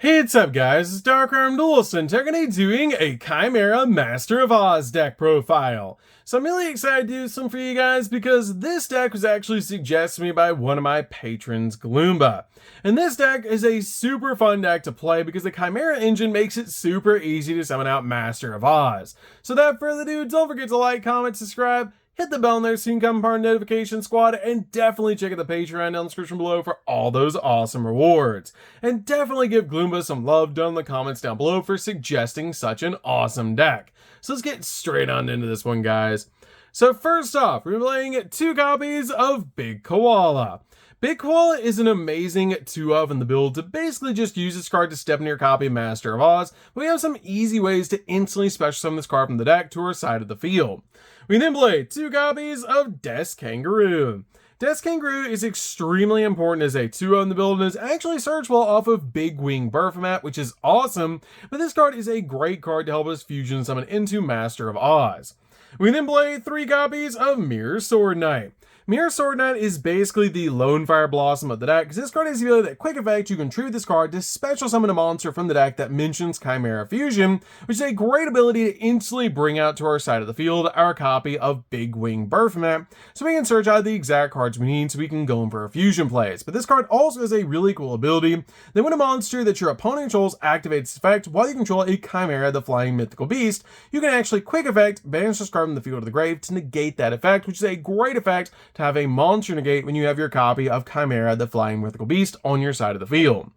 Hey, what's up guys, it's DarkArmedDuelist and today we're going to be doing a Chimera Master of Oz deck profile. So I'm really excited to do some for you guys because this deck was actually suggested to me by one of my patrons, Gloomba. And this deck is a super fun deck to play because the Chimera engine makes it super easy to summon out Master of Oz. So without further ado, don't forget to like, comment, subscribe, hit the bell in there so you can become part of the notification squad, and definitely check out the Patreon down in the description below for all those awesome rewards. And definitely give Gloomba some love down in the comments down below for suggesting such an awesome deck. So let's get straight on into this one, guys. So first off, we're playing 2 copies of Big Koala. Big Koala is an amazing 2-of in the build to basically just use this card to step into your copy of Master of Oz, but we have some easy ways to instantly special summon this card from the deck to our side of the field. We then play 2 copies of Death's Kangaroo. Death's Kangaroo is extremely important as a 2-of in the build and is actually searchable off of Big Wing Baphomet, which is awesome, but this card is a great card to help us fusion summon into Master of Oz. We then play 3 copies of Mirror Sword Knight. Mirror Sword Knight is basically the Lone Fire Blossom of the deck, because this card has the ability that quick effect you can tribute this card to special summon a monster from the deck that mentions Chimera Fusion, which is a great ability to instantly bring out to our side of the field our copy of Big Wing Baphomet, so we can search out the exact cards we need so we can go in for our fusion plays. But this card also has a really cool ability that when a monster that your opponent controls activates its effect while you control a Chimera the Flying Mythical Beast, you can actually quick effect banish this card from the field of the grave to negate that effect, which is a great effect to have a monster negate when you have your copy of Chimera the Flying Mythical Beast on your side of the field.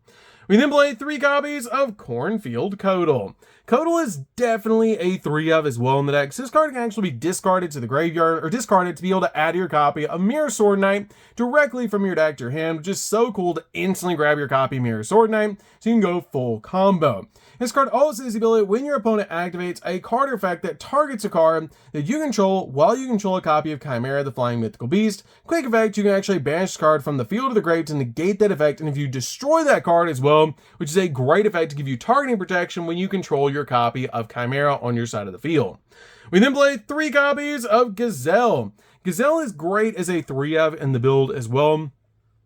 We then play 3 copies of Cornfield Codal. Codal is definitely a 3-of as well in the deck, so this card can actually be discarded to the graveyard or discarded to be able to add your copy of Mirror Sword Knight directly from your deck to your hand, which is so cool to instantly grab your copy of Mirror Sword Knight so you can go full combo. This card also has the ability when your opponent activates a card effect that targets a card that you control while you control a copy of Chimera the Flying Mythical Beast. Quick effect, you can actually banish this card from the field of the grave to negate that effect, and if you destroy that card as well, which is a great effect to give you targeting protection when you control your copy of Chimera on your side of the field. We then play 3 copies of Gazelle. Gazelle is great as a 3-of in the build as well,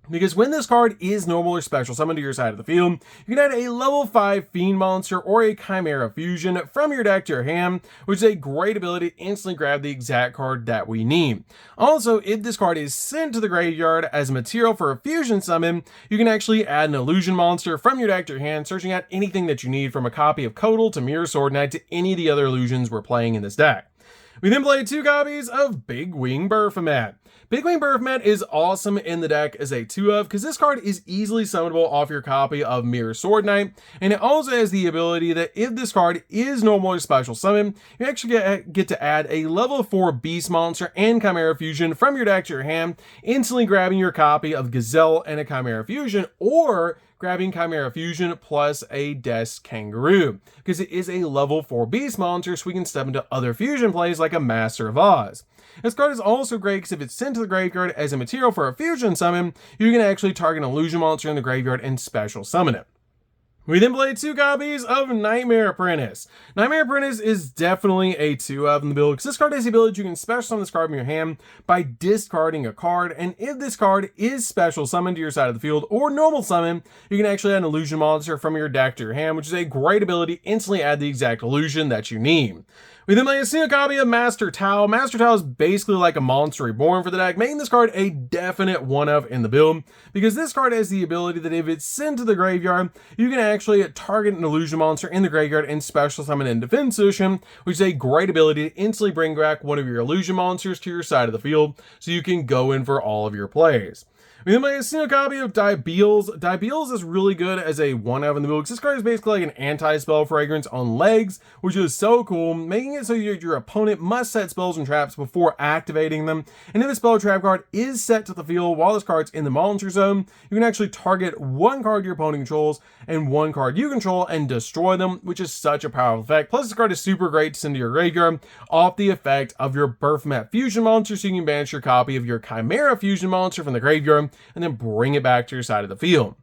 because when this card is normal or special summoned to your side of the field, you can add a level 5 Fiend monster or a Chimera Fusion from your deck to your hand, which is a great ability to instantly grab the exact card that we need. Also, if this card is sent to the graveyard as material for a fusion summon, you can actually add an illusion monster from your deck to your hand, searching out anything that you need from a copy of Codal to Mirror Sword Knight to any of the other illusions we're playing in this deck. We then play 2 copies of Big Wing Baphomet. Big Wing Baphomet is awesome in the deck as a 2-of because this card is easily summonable off your copy of Mirror Sword Knight, and it also has the ability that if this card is normal or special summon, you actually get to add a level 4 Beast monster and Chimera Fusion from your deck to your hand, instantly grabbing your copy of Gazelle and a Chimera Fusion, or grabbing Chimera Fusion plus a Death's Kangaroo, because it is a level 4 Beast monster, so we can step into other fusion plays like a Master of Oz. This card is also great because if it's sent to the graveyard as a material for a fusion summon, you can actually target an illusion monster in the graveyard and special summon it. We then play 2 copies of Nightmare Apprentice. Nightmare Apprentice is definitely a 2-of in the build because this card has the ability you can special summon this card from your hand by discarding a card, and if this card is special summoned to your side of the field or normal summon, you can actually add an illusion monster from your deck to your hand, which is a great ability to instantly add the exact illusion that you need. We then play a single copy of Master Tao. Master Tao is basically like a Monster Reborn for the deck, making this card a definite 1-of in the build, because this card has the ability that if it's sent to the graveyard, you can actually target an illusion monster in the graveyard and special summon in defense position, which is a great ability to instantly bring back one of your illusion monsters to your side of the field, so you can go in for all of your plays. We then play a single copy of Diabeels. Diabeels is really good as a 1-of in the build because this card is basically like an anti-spell fragrance on legs, which is so cool, making it so your opponent must set spells and traps before activating them. And if a spell or trap card is set to the field while this card's in the monster zone, you can actually target 1 card your opponent controls and 1 card you control and destroy them, which is such a powerful effect. Plus, this card is super great to send to your graveyard off the effect of your Baphomet Fusion monster, so you can banish your copy of your Chimera Fusion monster from the graveyard and then bring it back to your side of the field.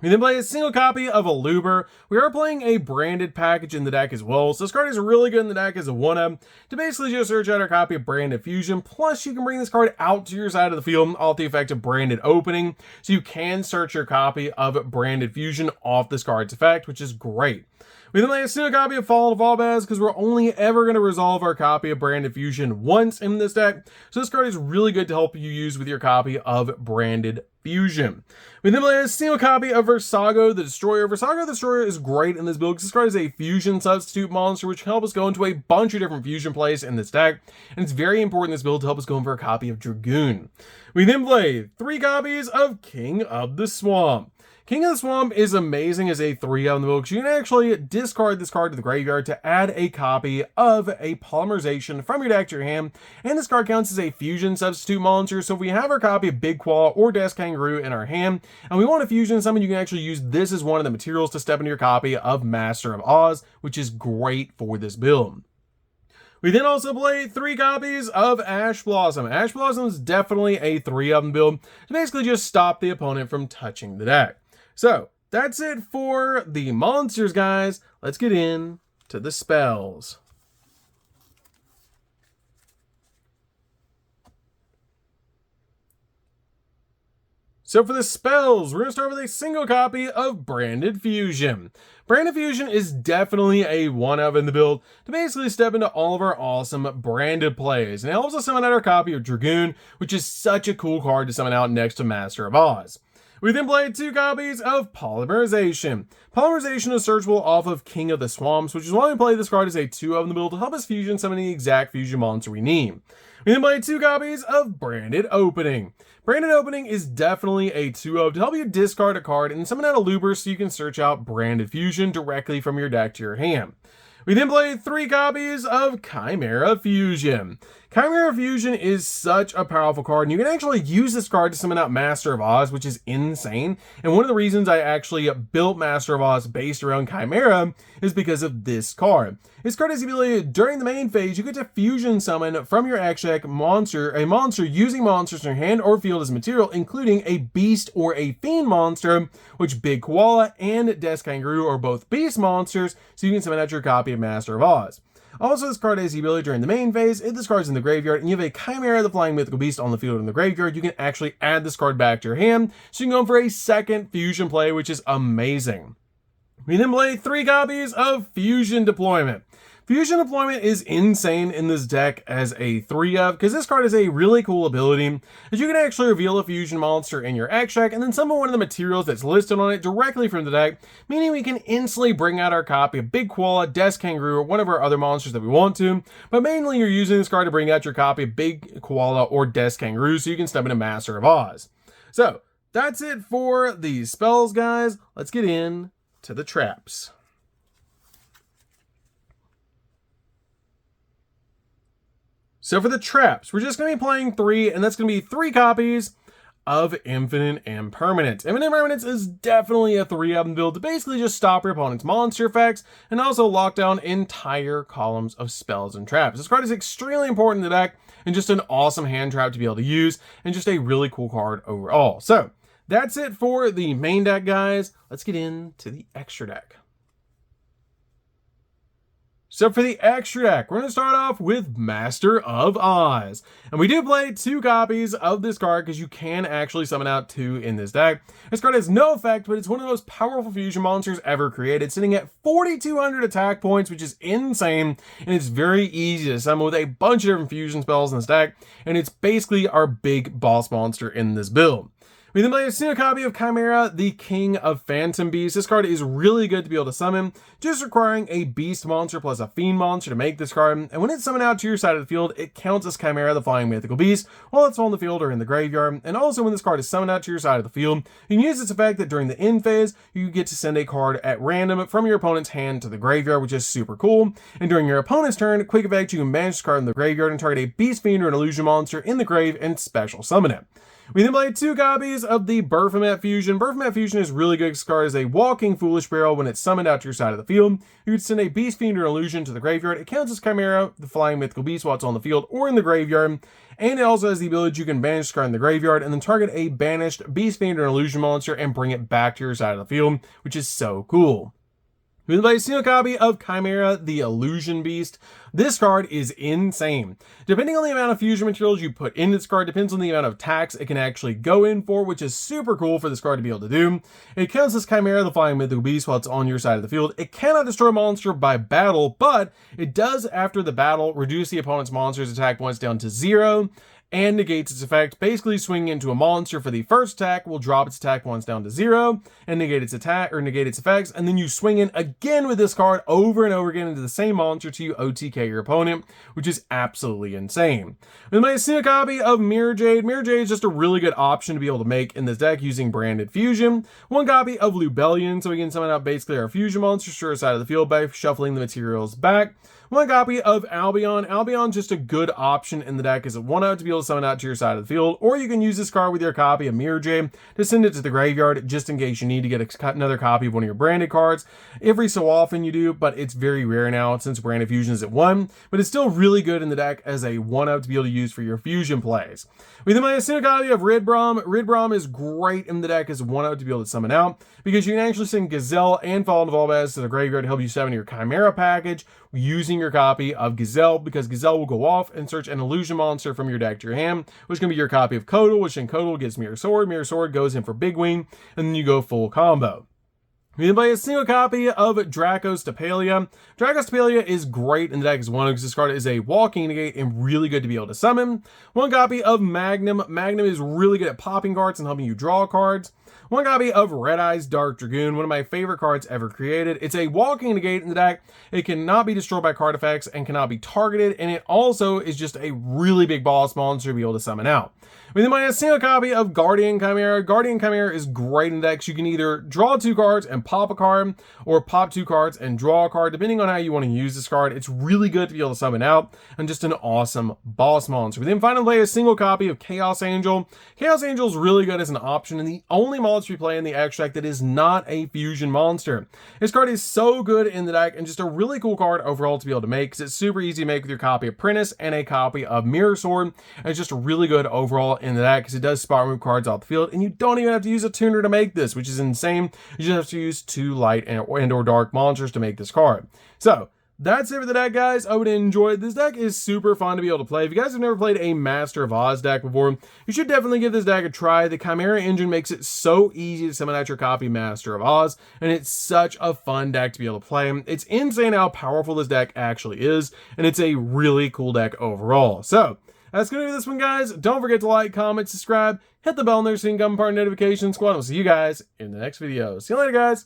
We then play a single copy of a Luber. We are playing a branded package in the deck as well, so this card is really good in the deck as a 1-up to basically just search out our copy of Branded Fusion. Plus, you can bring this card out to your side of the field off the effect of Branded Opening, so you can search your copy of Branded Fusion off this card's effect, which is great. We then play a single copy of Fall of Valdez because we're only ever going to resolve our copy of Branded Fusion once in this deck, so this card is really good to help you use with your copy of Branded Fusion. We then play a single copy of Versago the Destroyer. Versago the Destroyer is great in this build because this card is a fusion substitute monster which can help us go into a bunch of different fusion plays in this deck, and it's very important in this build to help us go in for a copy of Dragoon. We then play 3 copies of King of the Swamp. King of the Swamp is amazing as a 3-up in the build because you can actually discard this card to the graveyard to add a copy of a Polymerization from your deck to your hand, and this card counts as a fusion substitute monster. So if we have our copy of Big Claw or Death Kangaroo in our hand and we want to fusion summon, you can actually use this as one of the materials to step into your copy of Master of Oz, which is great for this build. We then also play 3 copies of Ash Blossom. Ash Blossom is definitely a 3-up build to basically just stop the opponent from touching the deck. So, that's it for the monsters, guys. Let's get in to the spells. So for the spells, we're going to start with a single copy of Branded Fusion. Branded Fusion is definitely a 1-up in the build to basically step into all of our awesome branded plays. And it helps us summon out our copy of Dragoon, which is such a cool card to summon out next to Master of Oz. We then played 2 copies of Polymerization. Polymerization is searchable off of King of the Swamps, which is why we play this card as a 2-up in the build to help us fusion summon the exact fusion monster we need. We then played 2 copies of Branded Opening. Branded Opening is definitely a 2-up to help you discard a card and summon out a Luber so you can search out Branded Fusion directly from your deck to your hand. We then played 3 copies of Chimera Fusion. Chimera Fusion is such a powerful card, and you can actually use this card to summon out Master of Oz, which is insane. And one of the reasons I actually built Master of Oz based around Chimera is because of this card. This card has the ability, during the main phase, you get to fusion summon from your X deck a monster using monsters in your hand or field as material, including a beast or a fiend monster, which Big Koala and Death Kangaroo are both beast monsters, so you can summon out your copy of Master of Oz. Also, this card has the ability during the main phase, if this card's in the graveyard and you have a Chimera the Flying Mythical Beast on the field or in the graveyard, you can actually add this card back to your hand, so you can go for a second fusion play, which is amazing. We then play 3 copies of Fusion Deployment. Fusion Deployment is insane in this deck as a 3-up because this card has a really cool ability that you can actually reveal a fusion monster in your X deck and then summon one of the materials that's listed on it directly from the deck, meaning we can instantly bring out our copy of Big Koala, Death Kangaroo, or one of our other monsters that we want to, but mainly you're using this card to bring out your copy of Big Koala or Death Kangaroo so you can step into Master of Oz. So, that's it for these spells, guys. Let's get in to the traps. So for the traps, we're just going to be playing 3, and that's going to be 3 copies of Infinite Impermanence. Infinite Impermanence is definitely a 3-up build to basically just stop your opponent's monster effects and also lock down entire columns of spells and traps. This card is extremely important in the deck and just an awesome hand trap to be able to use and just a really cool card overall. So that's it for the main deck, guys. Let's get into the extra deck. So for the extra deck, we're going to start off with Master of Oz. And we do play 2 copies of this card because you can actually summon out 2 in this deck. This card has no effect, but it's one of the most powerful fusion monsters ever created, sitting at 4,200 attack points, which is insane. And it's very easy to summon with a bunch of different fusion spells in this deck. And it's basically our big boss monster in this build. We then play a single copy of Chimera, the King of Phantom Beasts. This card is really good to be able to summon, just requiring a beast monster plus a fiend monster to make this card. And when it's summoned out to your side of the field, it counts as Chimera, the Flying Mythical Beast, while it's on the field or in the graveyard. And also when this card is summoned out to your side of the field, you can use this effect that during the end phase, you get to send a card at random from your opponent's hand to the graveyard, which is super cool. And during your opponent's turn, quick effect, you can banish this card in the graveyard and target a beast, fiend, or an illusion monster in the grave and special summon it. We then played 2 copies of the Baphomet Fusion. Baphomet Fusion is really good because this card is a walking Foolish Barrel. When it's summoned out to your side of the field, you can send a Beast Fiend or Illusion to the graveyard. It counts as Chimera, the flying mythical beast, while it's on the field or in the graveyard. And it also has the ability you can banish this card in the graveyard and then target a banished Beast Fiend or Illusion monster and bring it back to your side of the field, which is so cool. We play a single copy of Chimera, the Illusion Beast. This card is insane. Depending on the amount of fusion materials you put in this card, depends on the amount of attacks it can actually go in for, which is super cool for this card to be able to do. It counts as Chimera, the flying mythical beast, while it's on your side of the field. It cannot destroy a monster by battle, but it does, after the battle, reduce the opponent's monster's attack points down to 0. And negates its effect. Basically, swinging into a monster for the first attack will drop its attack points down to 0 and negate its attack or negate its effects. And then you swing in again with this card over and over again into the same monster to you OTK your opponent, which is absolutely insane. We might see a copy of Mirror Jade. Mirror Jade is just a really good option to be able to make in this deck using Branded Fusion. 1 copy of Lubellion, so we can summon out basically our fusion monsters to our side of the field by shuffling the materials back. 1 copy of Albion. Albion's just a good option in the deck as a 1-out to be able to summon out to your side of the field, or you can use this card with your copy of Mirror Jade to send it to the graveyard just in case you need to get another copy of one of your branded cards. Every so often you do, but it's very rare now since Branded Fusion is at 1, but it's still really good in the deck as a 1-out to be able to use for your fusion plays. We then play a single copy of Ridbrom. Ridbrom is great in the deck as a 1-out to be able to summon out because you can actually send Gazelle and Fallen Volbaz to the graveyard to help you summon your Chimera package using your copy of Gazelle, because Gazelle will go off and search an illusion monster from your deck to your hand, which can be your copy of Kodal, which in Kodal gets Mirror Sword. Mirror Sword goes in for Big Wing, and then you go full combo. We then play a single copy of Dracos Tapalia. Dracos Tapalia is great in the deck as 1 because this card is a walking negate and really good to be able to summon. 1 copy of Magnum. Magnum is really good at popping cards and helping you draw cards. 1 copy of Red Eyes Dark Dragoon, one of my favorite cards ever created. It's a walking negate in the deck. It cannot be destroyed by card effects and cannot be targeted, and it also is just a really big boss monster to be able to summon out. We then might have a single copy of Guardian Chimera. Guardian Chimera is great in decks. You can either draw 2 cards and pop a card, or pop 2 cards and draw a card, depending on how you want to use this card. It's really good to be able to summon out, and just an awesome boss monster. We then finally play a single copy of Chaos Angel. Chaos Angel is really good as an option, and the only monster we play in the extract that is not a fusion monster. This card is so good in the deck, and just a really cool card overall to be able to make, because it's super easy to make with your copy of Prentice and a copy of Mirror Sword. And it's just really good overall in the deck because it does spot move cards off the field, and you don't even have to use a tuner to make this, which is insane. You just have to use 2 light and or dark monsters to make this card. So that's it for the deck, guys. I would enjoy it. This deck is super fun to be able to play. If you guys have never played a Master of Oz deck before, you should definitely give this deck a try. The Chimera engine makes it so easy to summon out your copy Master of Oz, and it's such a fun deck to be able to play. It's insane how powerful this deck actually is, and it's a really cool deck overall. So that's going to be this one, guys. Don't forget to like, comment, subscribe, hit the bell on there so you can become part of the notification squad. We'll see you guys in the next video. See you later, guys.